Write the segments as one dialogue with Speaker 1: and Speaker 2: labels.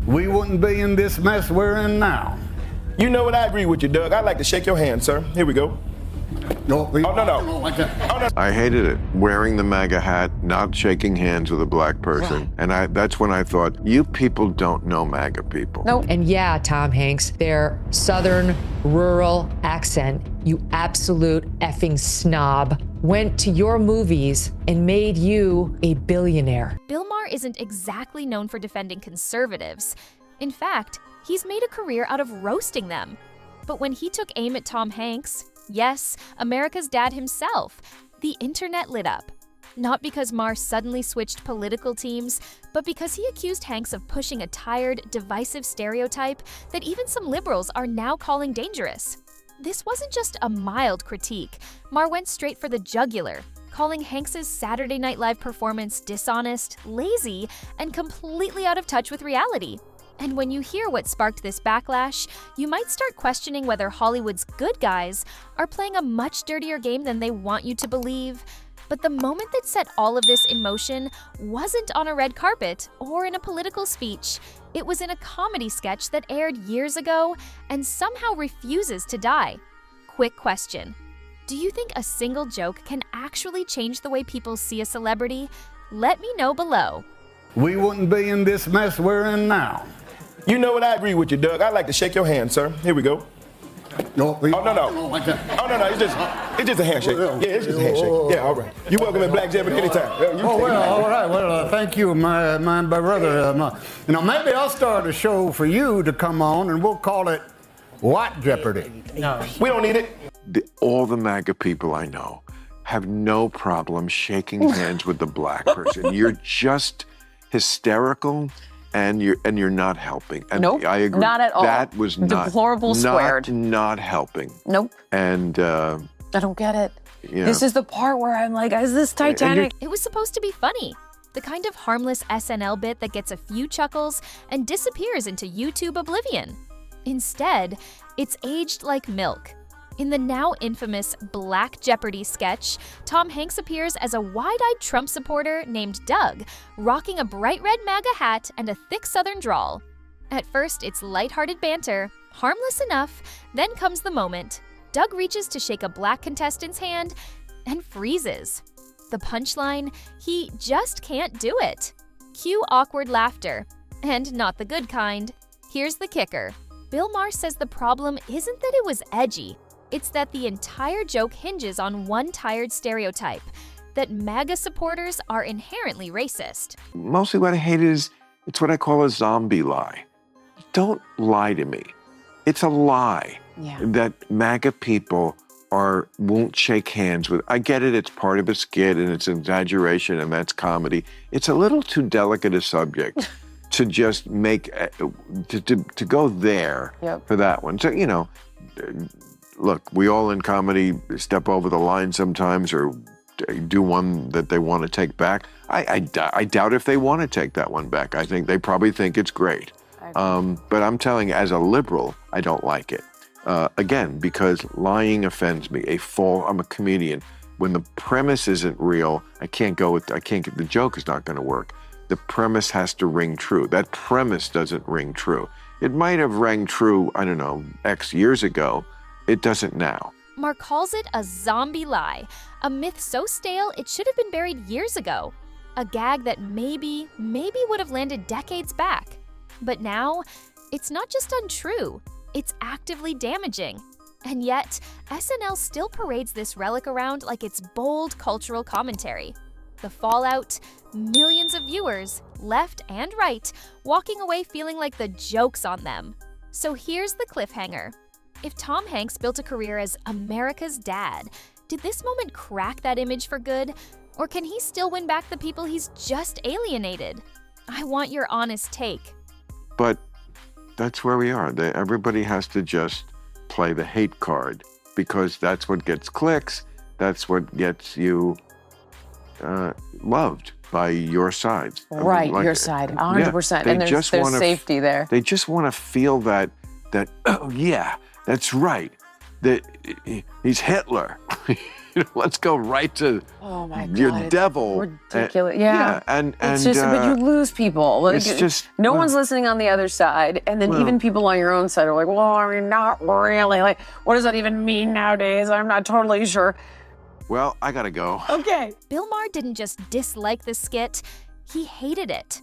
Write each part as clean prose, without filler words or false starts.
Speaker 1: we wouldn't be in this mess we're in now.
Speaker 2: You know what? I agree with you, Doug. I'd like to shake your hand, sir. Here we go.
Speaker 1: No,
Speaker 2: Oh, no.
Speaker 3: I hated it. Wearing the MAGA hat, not shaking hands with a black person. And that's when I thought, you people don't know MAGA people.
Speaker 4: No. And yeah, Tom Hanks, their southern rural accent, you absolute effing snob, went to your movies and made you a billionaire.
Speaker 5: Bill Maher isn't exactly known for defending conservatives. In fact, he's made a career out of roasting them. But when he took aim at Tom Hanks, yes, America's dad himself, the internet lit up. Not because Maher suddenly switched political teams, but because he accused Hanks of pushing a tired, divisive stereotype that even some liberals are now calling dangerous. This wasn't just a mild critique. Maher went straight for the jugular, calling Hanks's Saturday Night Live performance dishonest, lazy, and completely out of touch with reality. And when you hear what sparked this backlash, you might start questioning whether Hollywood's good guys are playing a much dirtier game than they want you to believe. But the moment that set all of this in motion wasn't on a red carpet or in a political speech. It was in a comedy sketch that aired years ago and somehow refuses to die. Quick question. Do you think a single joke can actually change the way people see a celebrity? Let me know below.
Speaker 1: We wouldn't be in this mess we're in now.
Speaker 2: You know what? I agree with you, Doug. I'd like to shake your hand, sir. Here we go.
Speaker 1: No,
Speaker 2: Oh, no. It's just a handshake. Yeah, it's just a handshake. Yeah, all right. You're welcome at Black Jeopardy anytime.
Speaker 1: All right. Well, thank you, my brother. Maybe I'll start a show for you to come on, and we'll call it What Jeopardy?
Speaker 2: No. We don't need it.
Speaker 3: All the MAGA people I know have no problem shaking hands with the black person. You're just hysterical. And you're not helping. And
Speaker 6: nope,
Speaker 3: I agree.
Speaker 6: Not at all.
Speaker 3: That was
Speaker 6: deplorable squared.
Speaker 3: Not helping.
Speaker 6: Nope.
Speaker 3: And
Speaker 6: I don't get it.
Speaker 3: Yeah.
Speaker 6: This is the part where I'm like, is this Titanic?
Speaker 5: It was supposed to be funny. The kind of harmless SNL bit that gets a few chuckles and disappears into YouTube oblivion. Instead, it's aged like milk. In the now infamous Black Jeopardy sketch, Tom Hanks appears as a wide-eyed Trump supporter named Doug, rocking a bright red MAGA hat and a thick Southern drawl. At first, it's lighthearted banter, harmless enough, then comes the moment. Doug reaches to shake a black contestant's hand and freezes. The punchline, he just can't do it. Cue awkward laughter. And not the good kind. Here's the kicker. Bill Maher says the problem isn't that it was edgy. It's that the entire joke hinges on one tired stereotype, that MAGA supporters are inherently racist.
Speaker 3: Mostly what I hate is, it's what I call a zombie lie. Don't lie to me. It's a lie that MAGA people won't shake hands with. I get it, it's part of a skit and it's an exaggeration and that's comedy. It's a little too delicate a subject to just make, to go there for that one. So, look, we all in comedy step over the line sometimes or do one that they want to take back. I doubt if they want to take that one back. I think they probably think it's great. But I'm telling you, as a liberal, I don't like it. Again, because lying offends me. I'm a comedian. When the premise isn't real, the joke is not going to work. The premise has to ring true. That premise doesn't ring true. It might have rang true, I don't know, X years ago. It doesn't now.
Speaker 5: Maher calls it a zombie lie, a myth so stale it should have been buried years ago. A gag that maybe would have landed decades back. But now, it's not just untrue, it's actively damaging. And yet, SNL still parades this relic around like it's bold cultural commentary. The fallout, millions of viewers, left and right, walking away feeling like the joke's on them. So here's the cliffhanger. If Tom Hanks built a career as America's dad, did this moment crack that image for good? Or can he still win back the people he's just alienated? I want your honest take.
Speaker 3: But that's where we are. Everybody has to just play the hate card because that's what gets clicks. That's what gets you loved by your side.
Speaker 6: Right, your side, 100%. And there's safety there.
Speaker 3: They just want to feel that, oh yeah, that's right, that he's Hitler. let's go right to
Speaker 6: oh my God,
Speaker 3: your devil.
Speaker 6: Ridiculous. Yeah.
Speaker 3: And
Speaker 6: it's just, but you lose people. Like,
Speaker 3: it's just
Speaker 6: no one's listening on the other side, and then even people on your own side are like, well, I mean, not really. Like, what does that even mean nowadays? I'm not totally sure.
Speaker 3: Well, I gotta go.
Speaker 6: Okay.
Speaker 5: Bill Maher didn't just dislike the skit, he hated it.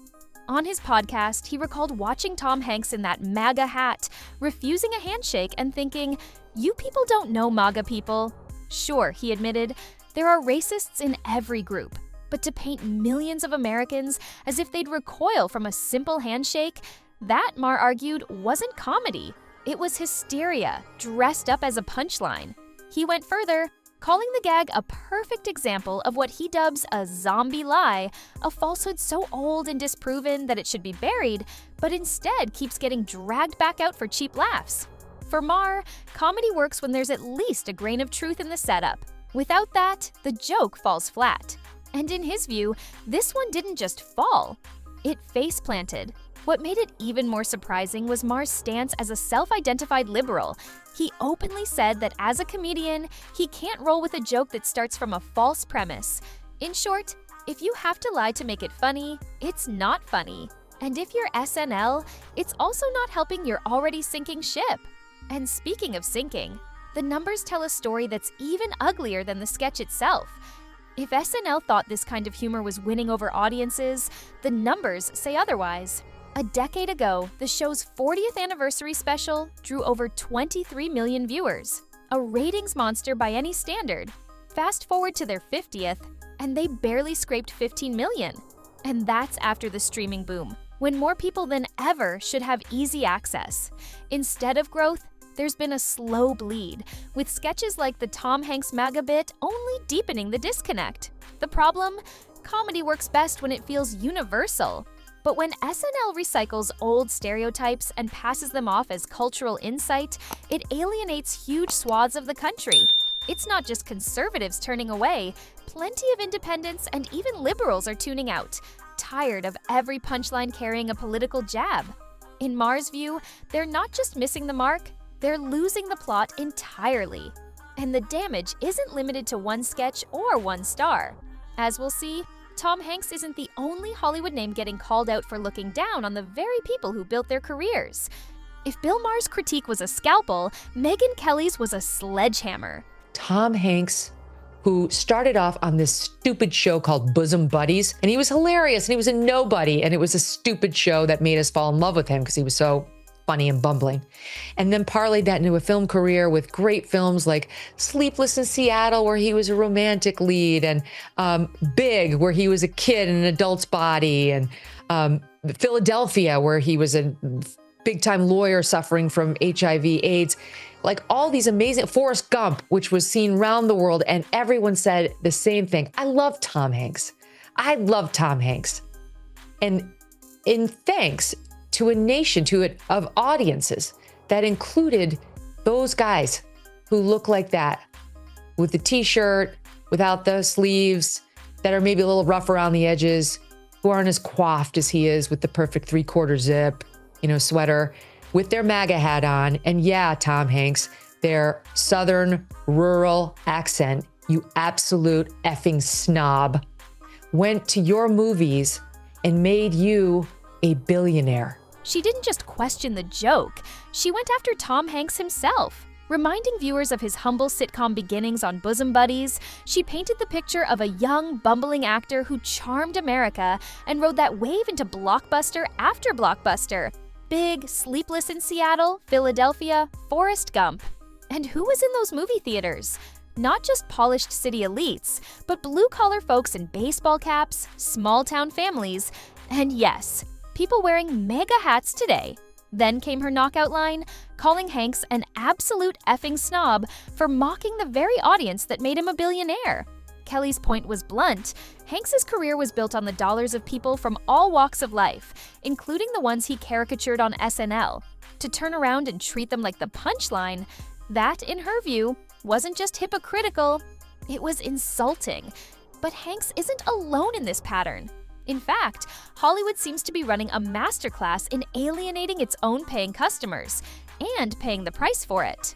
Speaker 5: On his podcast, he recalled watching Tom Hanks in that MAGA hat, refusing a handshake and thinking, you people don't know MAGA people. Sure, he admitted, there are racists in every group, but to paint millions of Americans as if they'd recoil from a simple handshake, that, Maher argued, wasn't comedy. It was hysteria, dressed up as a punchline. He went further, calling the gag a perfect example of what he dubs a zombie lie, a falsehood so old and disproven that it should be buried, but instead keeps getting dragged back out for cheap laughs. For Maher, comedy works when there's at least a grain of truth in the setup. Without that, the joke falls flat. And in his view, this one didn't just fall, it face-planted. What made it even more surprising was Maher's stance as a self-identified liberal. He openly said that as a comedian, he can't roll with a joke that starts from a false premise. In short, if you have to lie to make it funny, it's not funny. And if you're SNL, it's also not helping your already sinking ship. And speaking of sinking, the numbers tell a story that's even uglier than the sketch itself. If SNL thought this kind of humor was winning over audiences, the numbers say otherwise. A decade ago, the show's 40th anniversary special drew over 23 million viewers, a ratings monster by any standard. Fast forward to their 50th, and they barely scraped 15 million. And that's after the streaming boom, when more people than ever should have easy access. Instead of growth, there's been a slow bleed, with sketches like the Tom Hanks MAGA bit only deepening the disconnect. The problem? Comedy works best when it feels universal. But when SNL recycles old stereotypes and passes them off as cultural insight, it alienates huge swaths of the country. It's not just conservatives turning away, plenty of independents and even liberals are tuning out, tired of every punchline carrying a political jab. In Maher's view, they're not just missing the mark, they're losing the plot entirely. And the damage isn't limited to one sketch or one star. As we'll see, Tom Hanks isn't the only Hollywood name getting called out for looking down on the very people who built their careers. If Bill Maher's critique was a scalpel, Megyn Kelly's was a sledgehammer.
Speaker 4: Tom Hanks, who started off on this stupid show called Bosom Buddies, and he was hilarious, and he was a nobody, and it was a stupid show that made us fall in love with him because he was so funny and bumbling. And then parlayed that into a film career with great films like Sleepless in Seattle, where he was a romantic lead, and Big, where he was a kid in an adult's body, and Philadelphia, where he was a big-time lawyer suffering from HIV/AIDS. Like all these amazing, Forrest Gump, which was seen around the world, and everyone said the same thing. I love Tom Hanks. I love Tom Hanks. And in thanks to a nation, of audiences that included those guys who look like that, with the t-shirt, without the sleeves, that are maybe a little rough around the edges, who aren't as coiffed as he is with the perfect 3/4 zip, sweater, with their MAGA hat on. And yeah, Tom Hanks, their Southern rural accent, you absolute effing snob, went to your movies and made you a billionaire.
Speaker 5: She didn't just question the joke, she went after Tom Hanks himself. Reminding viewers of his humble sitcom beginnings on Bosom Buddies, she painted the picture of a young, bumbling actor who charmed America and rode that wave into blockbuster after blockbuster. Big, Sleepless in Seattle, Philadelphia, Forrest Gump. And who was in those movie theaters? Not just polished city elites, but blue-collar folks in baseball caps, small-town families, and yes, people wearing MAGA hats today. Then came her knockout line, calling Hanks an absolute effing snob for mocking the very audience that made him a billionaire. Kelly's point was blunt. Hanks's career was built on the dollars of people from all walks of life, including the ones he caricatured on SNL. To turn around and treat them like the punchline, that, in her view, wasn't just hypocritical, it was insulting. But Hanks isn't alone in this pattern. In fact, Hollywood seems to be running a masterclass in alienating its own paying customers and paying the price for it.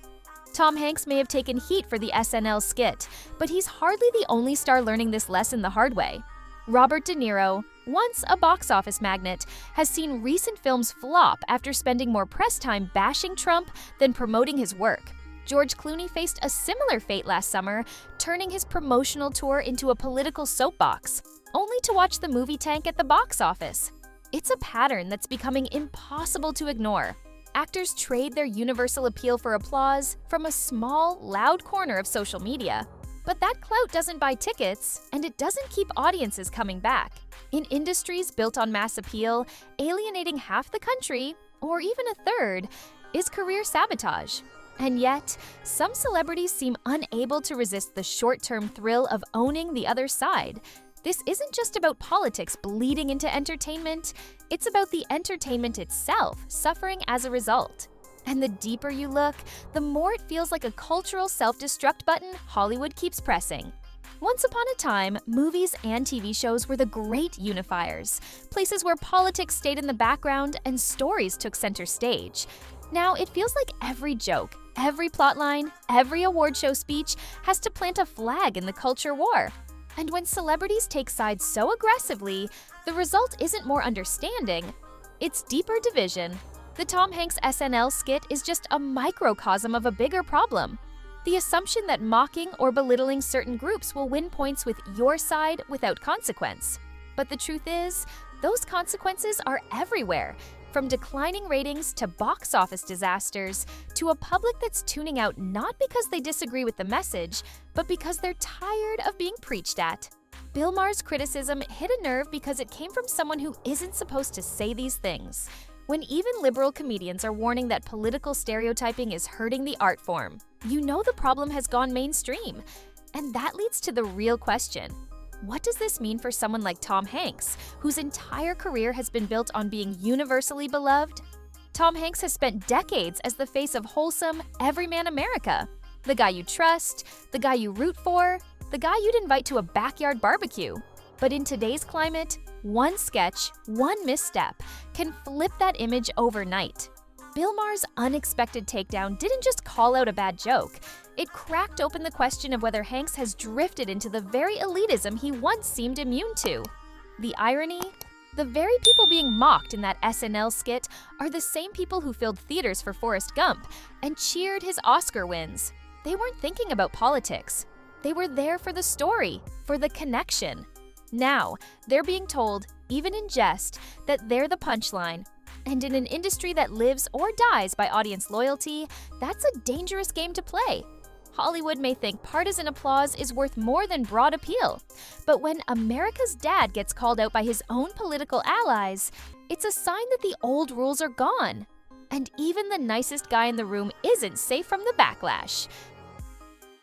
Speaker 5: Tom Hanks may have taken heat for the SNL skit, but he's hardly the only star learning this lesson the hard way. Robert De Niro, once a box office magnate, has seen recent films flop after spending more press time bashing Trump than promoting his work. George Clooney faced a similar fate last summer, turning his promotional tour into a political soapbox, only to watch the movie tank at the box office. It's a pattern that's becoming impossible to ignore. Actors trade their universal appeal for applause from a small, loud corner of social media. But that clout doesn't buy tickets, and it doesn't keep audiences coming back. In industries built on mass appeal, alienating half the country, or even a third, is career sabotage. And yet, some celebrities seem unable to resist the short-term thrill of owning the other side. This isn't just about politics bleeding into entertainment, it's about the entertainment itself suffering as a result. And the deeper you look, the more it feels like a cultural self-destruct button Hollywood keeps pressing. Once upon a time, movies and TV shows were the great unifiers, places where politics stayed in the background and stories took center stage. Now it feels like every joke, every plotline, every award show speech has to plant a flag in the culture war. And when celebrities take sides so aggressively, the result isn't more understanding, it's deeper division. The Tom Hanks SNL skit is just a microcosm of a bigger problem. The assumption that mocking or belittling certain groups will win points with your side without consequence. But the truth is, those consequences are everywhere, from declining ratings to box office disasters, to a public that's tuning out not because they disagree with the message, but because they're tired of being preached at. Bill Maher's criticism hit a nerve because it came from someone who isn't supposed to say these things. When even liberal comedians are warning that political stereotyping is hurting the art form, you know the problem has gone mainstream. And that leads to the real question. What does this mean for someone like Tom Hanks, whose entire career has been built on being universally beloved? Tom Hanks has spent decades as the face of wholesome, everyman America. The guy you trust, the guy you root for, the guy you'd invite to a backyard barbecue. But in today's climate, one sketch, one misstep can flip that image overnight. Bill Maher's unexpected takedown didn't just call out a bad joke. It cracked open the question of whether Hanks has drifted into the very elitism he once seemed immune to. The irony? The very people being mocked in that SNL skit are the same people who filled theaters for Forrest Gump and cheered his Oscar wins. They weren't thinking about politics. They were there for the story, for the connection. Now, they're being told, even in jest, that they're the punchline. And in an industry that lives or dies by audience loyalty, that's a dangerous game to play. Hollywood may think partisan applause is worth more than broad appeal, but when America's dad gets called out by his own political allies, it's a sign that the old rules are gone. And even the nicest guy in the room isn't safe from the backlash.